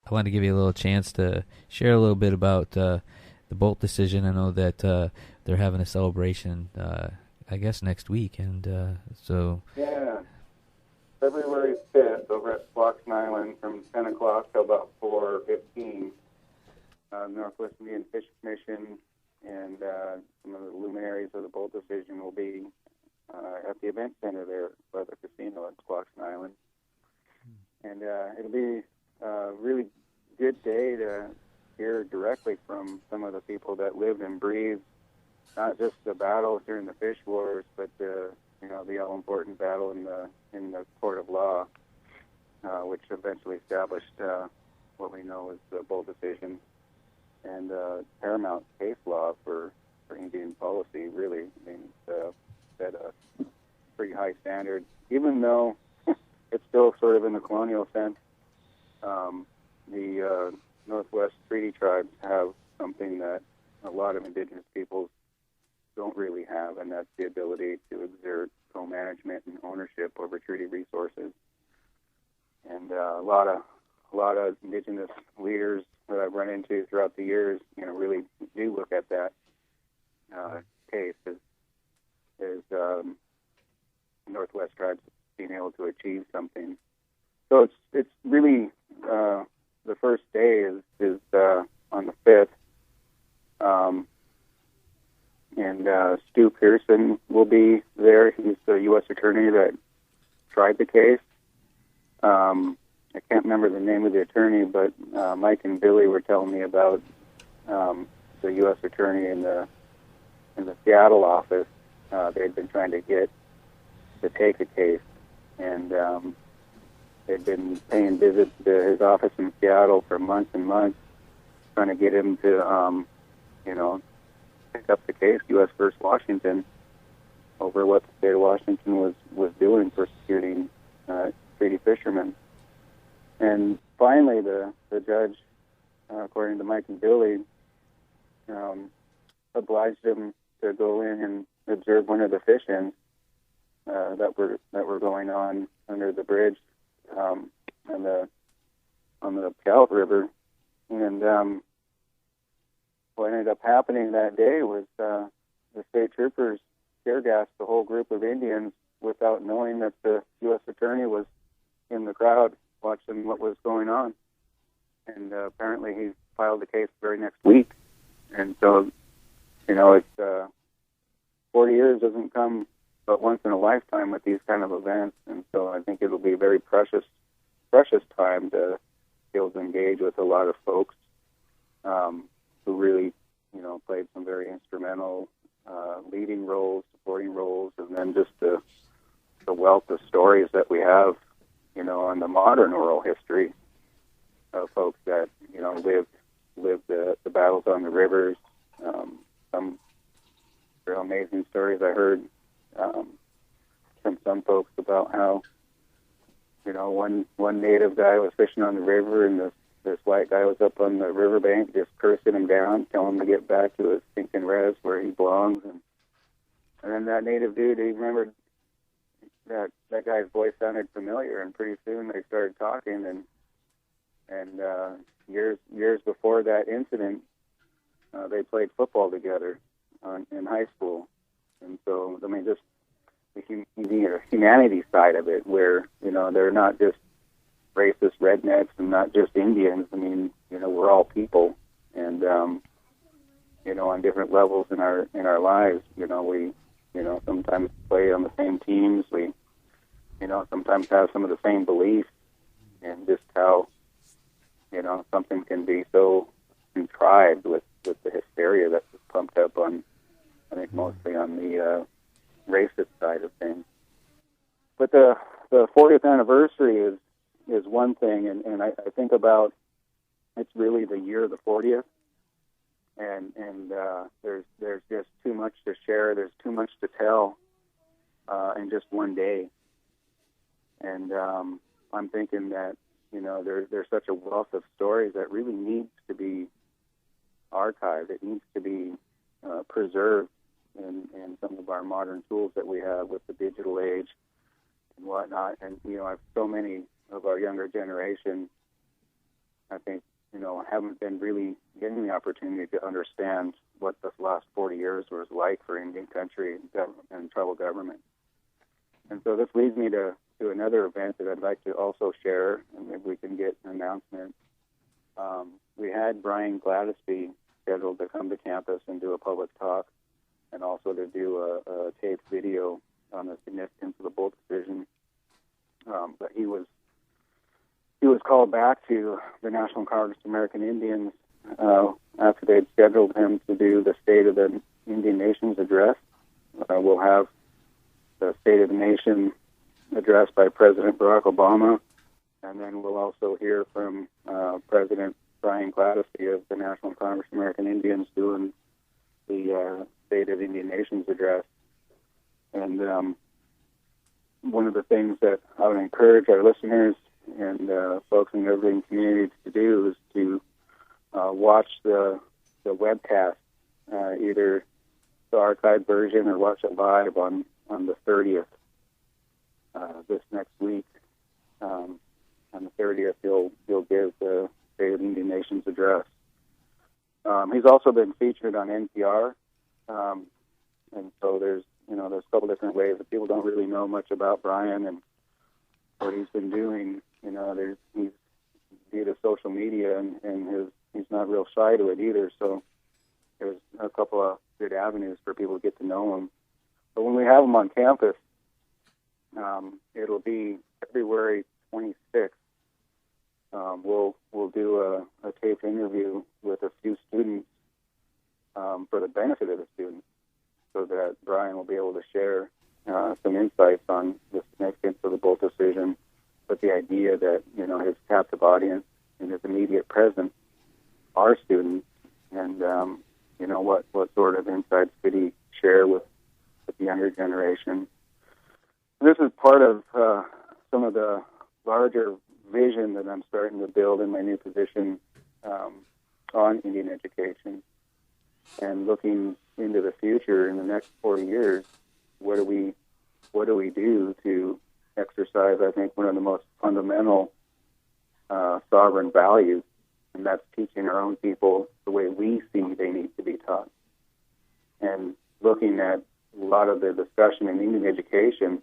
I wanted to give you a little chance to share a little bit about the Boldt decision. I know that they're having a celebration, I guess, next week, and so... Yeah, February 5th over at Squaxin Island from 10 o'clock till about 4:15. Northwest Indian Fish Commission and some of the luminaries of the Boldt decision will be at the event center there by the casino at Squaxin Island. And it'll be a really good day to hear directly from some of the people that lived and breathed not just the battles during the fish wars, but the all-important battle in the court of law, which eventually established what we know as the Boldt decision and paramount case law for Indian policy. Really, I mean, set a pretty high standard, even though it's still sort of in the colonial sense. The Northwest Treaty tribes have something that a lot of indigenous peoples don't really have, and that's the ability to exert co-management and ownership over treaty resources. And a lot of indigenous leaders that I've run into throughout the years, really do look at that case as Northwest tribes being able to achieve something. So it's really the first day is on the 5th. And Stu Pearson will be there. He's the U.S. attorney that tried the case. I can't remember the name of the attorney, but Mike and Billy were telling me about the U.S. attorney in the Seattle office. They'd been trying to get to take a case, and they'd been paying visits to his office in Seattle for months and months, trying to get him to, pick up the case, U.S. versus Washington, over what the state of Washington was doing, persecuting treaty fishermen. And finally, the judge, according to Mike and Billy, obliged him to go in and observe one of the fish-ins that were going on under the bridge on the Puyallup River. And what ended up happening that day was the state troopers tear gassed the whole group of Indians without knowing that the U.S. attorney was in the crowd watching what was going on. And apparently he filed the case the very next week. And so, it's 40 years doesn't come but once in a lifetime with these kind of events. And so I think it'll be a very precious time to be able to engage with a lot of folks who really, played some very instrumental leading roles, supporting roles, and then just the wealth of stories that we have, on the modern oral history of folks that, lived the battles on the rivers. Some real amazing stories I heard from some folks about how, one native guy was fishing on the river, and this white guy was up on the riverbank just cursing him down, telling him to get back to his stinking res where he belongs. And then that native dude, he remembered that guy's voice sounded familiar, and pretty soon they started talking. And years before that incident, they played football together in high school. And so, I mean, just the humanity side of it, where they're not just racist rednecks and not just Indians. I mean, we're all people, and on different levels in our lives. We sometimes play on the same teams. We sometimes have some of the same beliefs, and just how something can be so contrived with the hysteria that's pumped up on, I think, mostly on the racist side of things. But the 40th anniversary is one thing, and I think about it's really the year of the 40th, and there's just too much to share. There's too much to tell in just one day, and I'm thinking that there's such a wealth of stories that really needs to be archived. It needs to be preserved in some of our modern tools that we have with the digital age and whatnot. And I've so many of our younger generation I think, haven't been really given the opportunity to understand what the last 40 years was like for Indian country and tribal government. And so this leads me to another event that I'd like to also share, and maybe we can get an announcement. We had Brian Gladysby scheduled to come to campus and do a public talk, and also to do a taped video on the significance of the Boldt Decision. But he was called back to the National Congress of American Indians after they'd scheduled him to do the State of the Indian Nations address. We'll have the State of the Nation address by President Barack Obama, and then we'll also hear from President Brian Gladysby of the National Congress of American Indians doing the State of the Indian Nations address. And one of the things that I would encourage our listeners and folks in the Irving community to do is to watch the webcast, either the archived version or watch it live on the 30th, this next week. On the 30th, he'll give the State of the Indian Nations address. He's also been featured on NPR, and so there's a couple different ways that people don't really know much about Brian and what he's been doing. He's via social media, and he's not real shy to it either. So there's a couple of good avenues for people to get to know him. But when we have him on campus, it'll be February 26th. We'll do a taped interview with a few students for the benefit of the students, so that Brian will be able to share some insights on the significance of the Boldt Decision, but the idea that his captive audience and his immediate presence are students, and what sort of insights could he share with the younger generation. This is part of some of the larger vision that I'm starting to build in my new position on Indian education, and looking into the future in the next 40 years. What do we do to exercise, I think, one of the most fundamental sovereign values, and that's teaching our own people the way we see they need to be taught. And looking at a lot of the discussion in Indian education,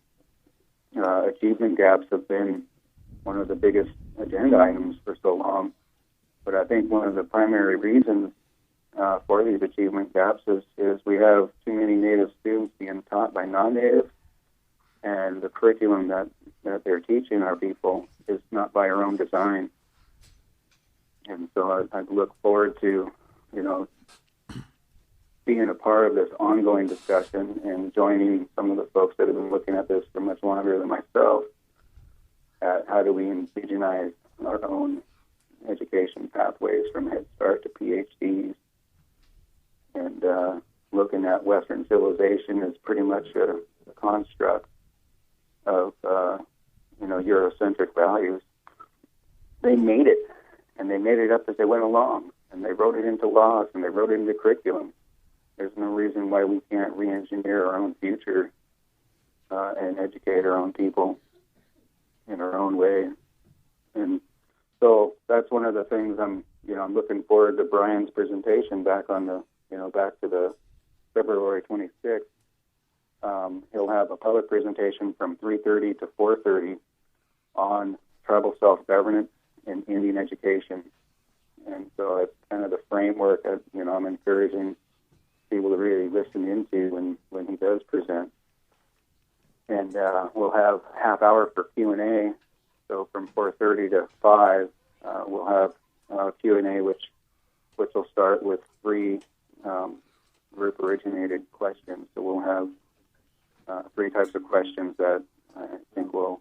achievement gaps have been one of the biggest agenda items for so long. But I think one of the primary reasons for these achievement gaps is we have too many Native students being taught by non-Natives, and the curriculum that they're teaching our people is not by our own design. And so I look forward to, being a part of this ongoing discussion and joining some of the folks that have been looking at this for much longer than myself at how do we indigenize our own education pathways from Head Start to PhDs. And looking at Western civilization as pretty much a construct of, Eurocentric values. They made it, and they made it up as they went along, and they wrote it into laws, and they wrote it into curriculum. There's no reason why we can't re-engineer our own future and educate our own people in our own way. And so that's one of the things I'm looking forward to Brian's presentation back to the February 26th. He'll have a public presentation from 3:30 to 4:30 on tribal self-governance and Indian education. And so it's kind of the framework that, I'm encouraging people to really listen into when he does present. And we'll have half hour for Q&A. So from 4:30 to 5, we'll have Q&A, which will start with 3 group-originated questions. So we'll have 3 types of questions that I think will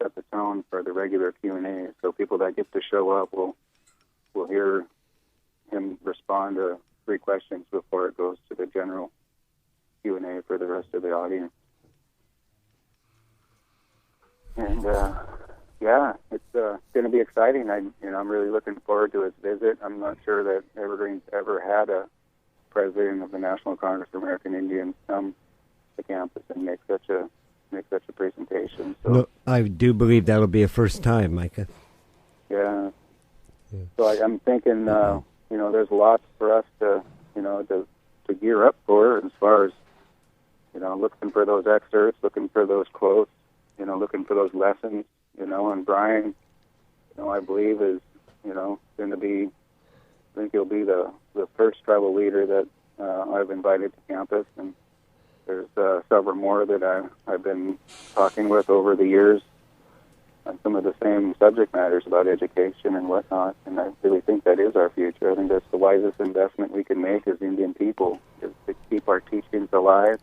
set the tone for the regular Q&A. So people that get to show up will hear him respond to 3 questions before it goes to the general Q&A for the rest of the audience. And it's going to be exciting. I'm really looking forward to his visit. I'm not sure that Evergreen's ever had a president of the National Congress of American Indians come to campus and make such a presentation. So no, I do believe that'll be a first time, Micah. Yeah. So I'm thinking, there's lots for us to gear up for as far as, looking for those excerpts, looking for those quotes, looking for those lessons, and Brian, I believe is, going to be, I think he'll be the first tribal leader that I've invited to campus, and there's several more that I've been talking with over the years on some of the same subject matters about education and whatnot, and I really think that is our future. I think that's the wisest investment we can make as Indian people, is to keep our teachings alive,